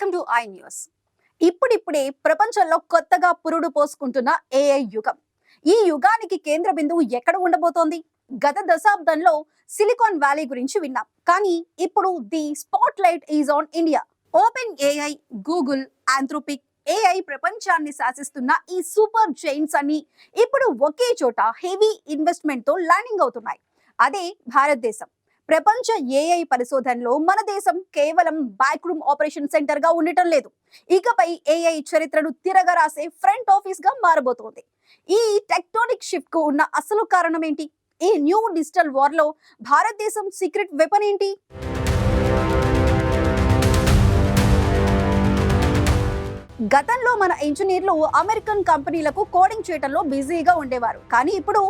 Welcome to I news. ఇప్పుడిప్పుడే ప్రపంచంలో కొత్తగా పురుడు పోసుకుంటున్న ఏఐ యుగం. ఈ యుగానికి కేంద్ర బిందువు ఎక్కడ ఉండబోతోంది? గత దశాబ్దంలో సిలికాన్ వ్యాలీ గురించి విన్నాం, కానీ ఇప్పుడు the spot light is on India. Open AI, Google, Anthropic, AI ప్రపంచాన్ని శాసిస్తున్న ఈ సూపర్ జైంట్స్ అన్ని ఇప్పుడు ఒకే చోట హెవీ ఇన్వెస్ట్మెంట్ తో ల్యాండింగ్ అవుతున్నాయి. అదే భారతదేశం. ప్రపంచ ఏఐ పరిశోధనలో మన దేశం కేవలం బ్యాక్ రూమ్ ఆపరేషన్ సెంటర్ గా ఉండటం లేదు, ఇకపై ఏఐ చరిత్రను తిరగరాసే ఫ్రంట్ ఆఫీస్ గా మారబోతోంది. ఈ టెక్టోనిక్ షిఫ్ట్ కు ఉన్న అసలు కారణం ఏంటి? ఈ న్యూ డిజిటల్ వార్ లో భారతదేశం సీక్రెట్ వెపన్ ఏంటి? గతంలో మన ఇంజనీర్లు అమెరికన్ కంపెనీలకు కోడింగ్ చేయడంలో బిజీగా ఉండేవారు, కానీ ఇప్పుడు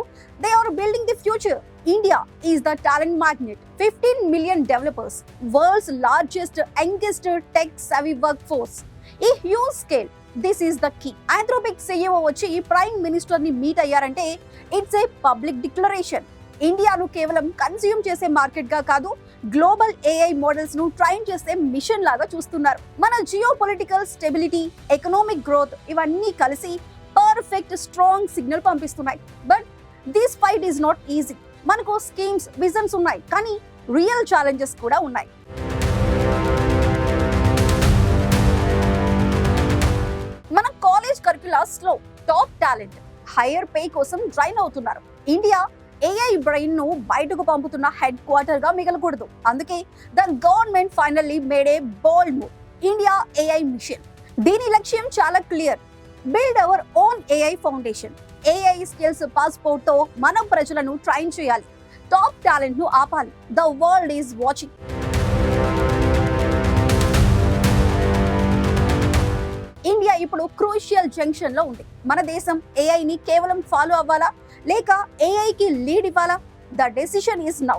they are building the future. India is the talent magnet. 15 million developers, world's largest youngest tech savvy workforce. ఈ huge scale, this is the key. Anthropic CEO వచ్చి ప్రైమ్ మినిస్టర్ ని meet అయ్యారంటే it's a public declaration. ఇండియాను కేవలం consume చేసే market గా కాదు, global AI models ను ట్రైన్ చేసే మిషన్ లాగా చూస్తున్నారు. మన geopolitical stability, economic growth ఇవన్నీ కలిసి perfect strong signal పంపిస్తున్నాయి. But this fight is not easy. మనకు స్కీమ్స్, విజన్స్ ఉన్నాయి, కానీ రియల్ ఛాలెంజెస్ కూడా ఉన్నాయి. మన కాలేజ్ కరిక్యులర్స్ లో టాప్ టాలెంట్ హైయర్ పే కోసం ట్రైన్ అవుతున్నారు. ఇండియా ఏఐ బ్రెయిన్ ను బయటకు పంపుతున్న హెడ్ క్వార్టర్ గా మిగలకూడదు. అందుకే the government finally made a bold move, India AI mission. దీని లక్ష్యం చాలా clear: build our own AI foundation. AI skills passport తో మన ప్రజలను ట్రైన్ చేయాలి, టాప్ టాలెంట్ ను ఆపాలి. The world is watching. India ఇప్పుడు క్రూషియల్ జంక్షన్ లో ఉంది. మన దేశం ఏఐ ని కేవలం ఫాలో అవ్వాలా, లేక ఏఐ కి లీడ్ ఇవ్వాలా? The decision is now.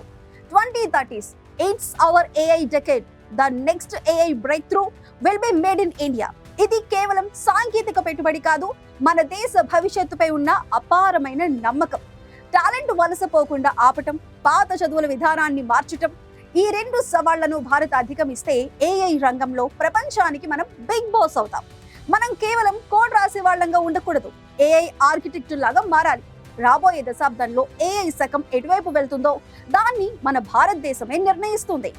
2030s, it's our AI decade. The next AI break through will be made in India. ఇది కేవలం సాంకేతిక పెట్టుబడి కాదు, మన దేశ భవిష్యత్తుపై ఉన్న అపారమైన నమ్మకం. టాలెంట్ వలసపోకుండా ఆపటం, పాత చదువుల విధానాన్ని మార్చటం, ఈ రెండు సవాళ్లను భారత్ అధిగమిస్తే ఏఐ రంగంలో ప్రపంచానికి మనం బిగ్ బాస్ అవుతాం. మనం కేవలం కోడ్ రాసే వాళ్ళంగా ఉండకూడదు, ఏఐ ఆర్కిటెక్ట్ లాగా మారాలి. రాబోయే దశాబ్దంలో ఏఐ శకం ఎటువైపు వెళ్తుందో దాన్ని మన భారతదేశమే నిర్ణయిస్తుంది.